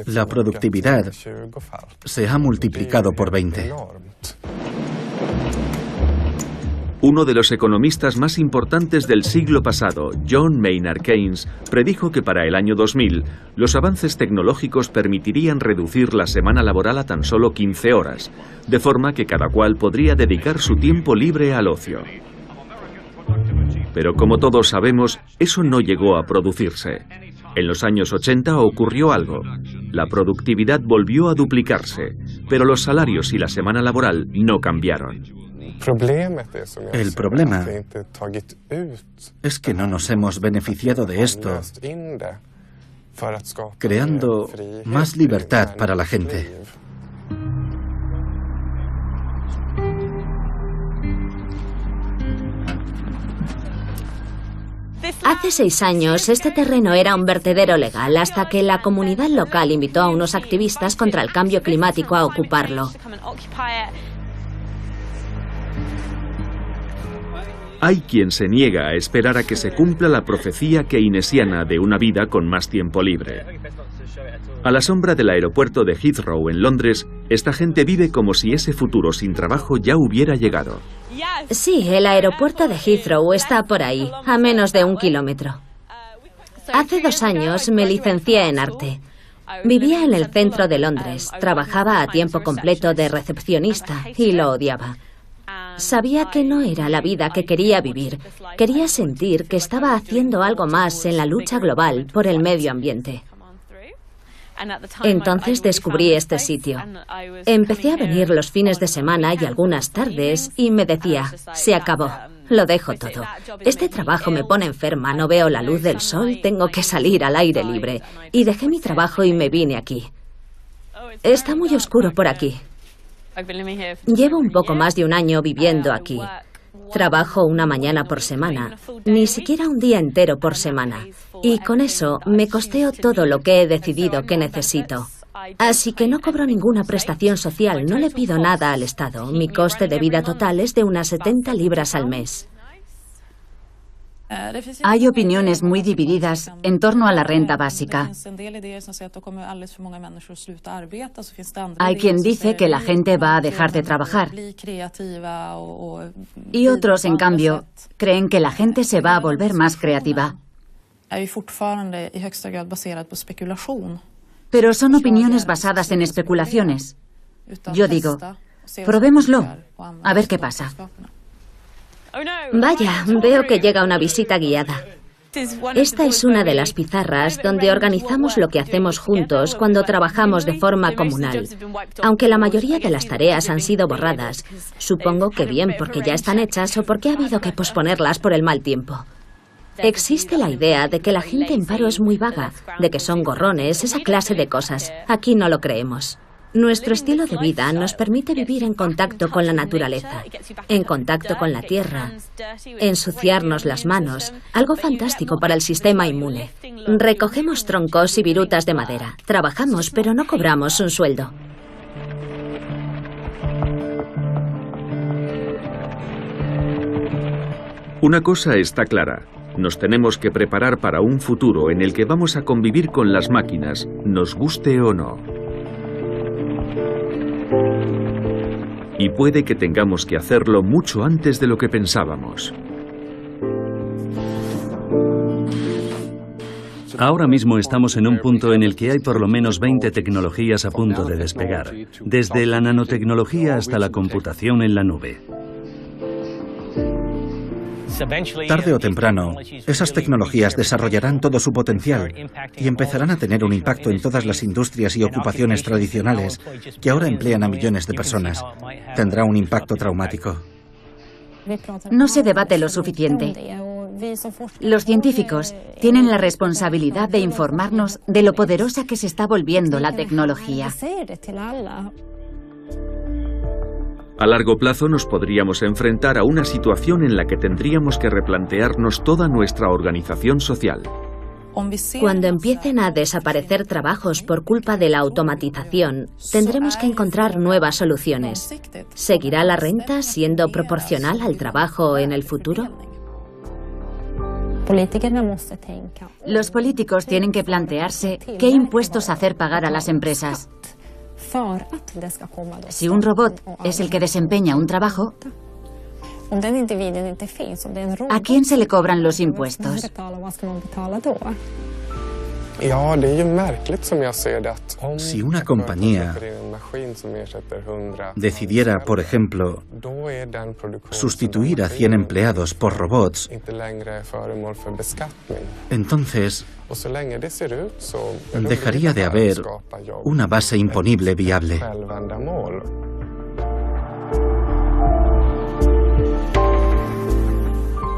la productividad se ha multiplicado por 20. Uno de los economistas más importantes del siglo pasado, John Maynard Keynes, predijo que para el año 2000 los avances tecnológicos permitirían reducir la semana laboral a tan solo 15 horas, de forma que cada cual podría dedicar su tiempo libre al ocio. Pero como todos sabemos, eso no llegó a producirse. En los años 80 ocurrió algo. La productividad volvió a duplicarse, pero los salarios y la semana laboral no cambiaron. El problema es que no nos hemos beneficiado de esto, creando más libertad para la gente. Hace 6 años, este terreno era un vertedero legal hasta que la comunidad local invitó a unos activistas contra el cambio climático a ocuparlo. Hay quien se niega a esperar a que se cumpla la profecía keynesiana de una vida con más tiempo libre. A la sombra del aeropuerto de Heathrow en Londres, esta gente vive como si ese futuro sin trabajo ya hubiera llegado. Sí, el aeropuerto de Heathrow está por ahí, a menos de 1 kilómetro. Hace 2 años me licencié en arte. Vivía en el centro de Londres, trabajaba a tiempo completo de recepcionista y lo odiaba. Sabía que no era la vida que quería vivir. Quería sentir que estaba haciendo algo más en la lucha global por el medio ambiente. Entonces descubrí este sitio. Empecé a venir los fines de semana y algunas tardes y me decía, se acabó, lo dejo todo. Este trabajo me pone enferma, no veo la luz del sol, tengo que salir al aire libre. Y dejé mi trabajo y me vine aquí. Está muy oscuro por aquí. Llevo un poco más de 1 año viviendo aquí. Trabajo 1 mañana por semana, ni siquiera un día entero por semana. Y con eso me costeo todo lo que he decidido que necesito. Así que no cobro ninguna prestación social, no le pido nada al Estado. Mi coste de vida total es de unas 70 libras al mes. Hay opiniones muy divididas en torno a la renta básica. Hay quien dice que la gente va a dejar de trabajar. Y otros, en cambio, creen que la gente se va a volver más creativa. Pero son opiniones basadas en especulaciones. Yo digo, probémoslo, a ver qué pasa. Vaya, veo que llega una visita guiada. Esta es una de las pizarras donde organizamos lo que hacemos juntos cuando trabajamos de forma comunal. Aunque la mayoría de las tareas han sido borradas, supongo que bien porque ya están hechas o porque ha habido que posponerlas por el mal tiempo. Existe la idea de que la gente en paro es muy vaga, de que son gorrones, esa clase de cosas. Aquí no lo creemos. Nuestro estilo de vida nos permite vivir en contacto con la naturaleza, en contacto con la tierra, ensuciarnos las manos, algo fantástico para el sistema inmune. Recogemos troncos y virutas de madera, trabajamos pero no cobramos un sueldo. Una cosa está clara, nos tenemos que preparar para un futuro en el que vamos a convivir con las máquinas, nos guste o no. Y puede que tengamos que hacerlo mucho antes de lo que pensábamos. Ahora mismo estamos en un punto en el que hay por lo menos 20 tecnologías a punto de despegar, desde la nanotecnología hasta la computación en la nube. Tarde o temprano, esas tecnologías desarrollarán todo su potencial y empezarán a tener un impacto en todas las industrias y ocupaciones tradicionales que ahora emplean a millones de personas. Tendrá un impacto traumático. No se debate lo suficiente. Los científicos tienen la responsabilidad de informarnos de lo poderosa que se está volviendo la tecnología. A largo plazo nos podríamos enfrentar a una situación en la que tendríamos que replantearnos toda nuestra organización social. Cuando empiecen a desaparecer trabajos por culpa de la automatización, tendremos que encontrar nuevas soluciones. ¿Seguirá la renta siendo proporcional al trabajo en el futuro? Los políticos tienen que plantearse qué impuestos hacer pagar a las empresas. Si un robot es el que desempeña un trabajo, ¿A quién se le cobran los impuestos? Si una compañía decidiera, por ejemplo, sustituir a 100 empleados por robots, entonces dejaría de haber una base imponible viable.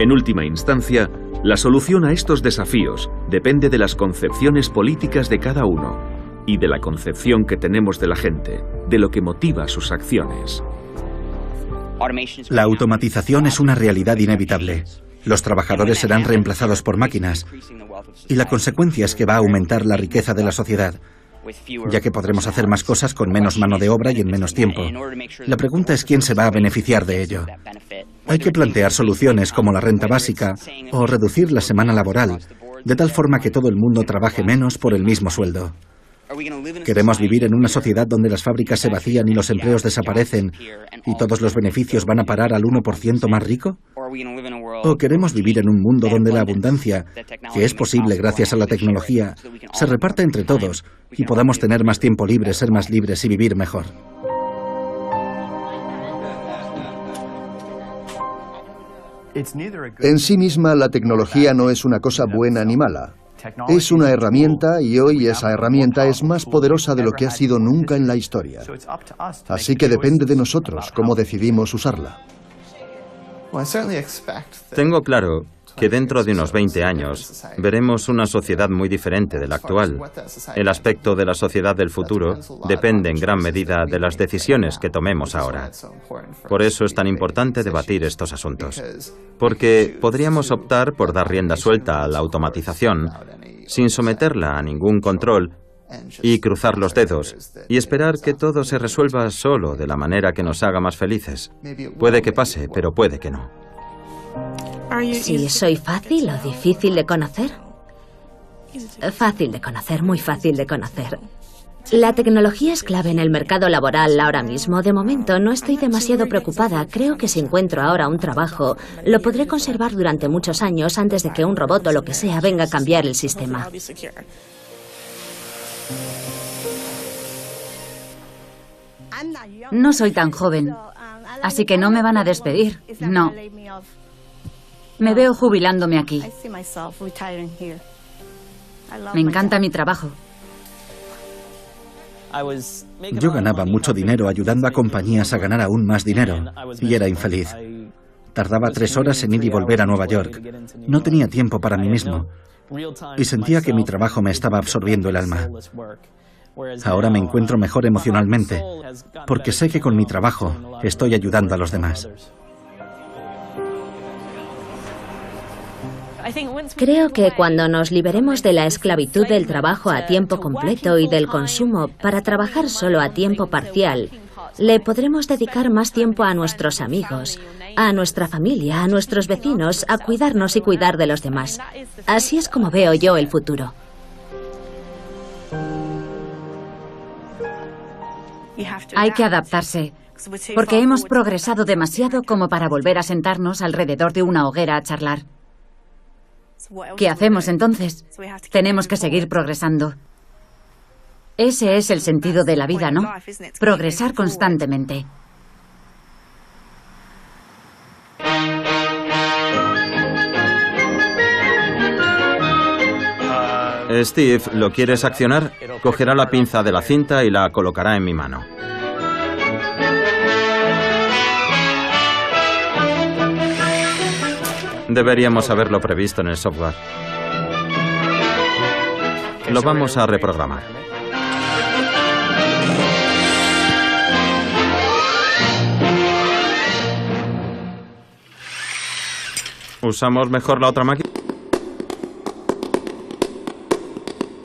En última instancia, la solución a estos desafíos depende de las concepciones políticas de cada uno y de la concepción que tenemos de la gente, de lo que motiva sus acciones. La automatización es una realidad inevitable. Los trabajadores serán reemplazados por máquinas y la consecuencia es que va a aumentar la riqueza de la sociedad, ya que podremos hacer más cosas con menos mano de obra y en menos tiempo. La pregunta es quién se va a beneficiar de ello. Hay que plantear soluciones como la renta básica o reducir la semana laboral, de tal forma que todo el mundo trabaje menos por el mismo sueldo. ¿Queremos vivir en una sociedad donde las fábricas se vacían y los empleos desaparecen y todos los beneficios van a parar al 1% más rico? ¿O queremos vivir en un mundo donde la abundancia, que es posible gracias a la tecnología, se reparta entre todos y podamos tener más tiempo libre, ser más libres y vivir mejor? En sí misma, la tecnología no es una cosa buena ni mala. Es una herramienta y hoy esa herramienta es más poderosa de lo que ha sido nunca en la historia. Así que depende de nosotros cómo decidimos usarla. Tengo claro que dentro de unos 20 años veremos una sociedad muy diferente de la actual. El aspecto de la sociedad del futuro depende en gran medida de las decisiones que tomemos ahora. Por eso es tan importante debatir estos asuntos. Porque podríamos optar por dar rienda suelta a la automatización sin someterla a ningún control y cruzar los dedos y esperar que todo se resuelva solo de la manera que nos haga más felices. Puede que pase, pero puede que no. ¿Si soy fácil o difícil de conocer? Fácil de conocer, muy fácil de conocer. La tecnología es clave en el mercado laboral ahora mismo. De momento no estoy demasiado preocupada. Creo que si encuentro ahora un trabajo, lo podré conservar durante muchos años antes de que un robot o lo que sea venga a cambiar el sistema. No soy tan joven, así que no me van a despedir. No. Me veo jubilándome aquí. Me encanta mi trabajo. Yo ganaba mucho dinero ayudando a compañías a ganar aún más dinero y era infeliz. Tardaba 3 horas en ir y volver a Nueva York. No tenía tiempo para mí mismo y sentía que mi trabajo me estaba absorbiendo el alma. Ahora me encuentro mejor emocionalmente porque sé que con mi trabajo estoy ayudando a los demás. Creo que cuando nos liberemos de la esclavitud del trabajo a tiempo completo y del consumo para trabajar solo a tiempo parcial, le podremos dedicar más tiempo a nuestros amigos, a nuestra familia, a nuestros vecinos, a cuidarnos y cuidar de los demás. Así es como veo yo el futuro. Hay que adaptarse, porque hemos progresado demasiado como para volver a sentarnos alrededor de una hoguera a charlar. ¿Qué hacemos entonces? Tenemos que seguir progresando. Ese es el sentido de la vida, ¿no? Progresar constantemente. Steve, ¿lo quieres accionar? Cogerá la pinza de la cinta y la colocará en mi mano. Deberíamos haberlo previsto en el software. Lo vamos a reprogramar. ¿Usamos mejor la otra máquina?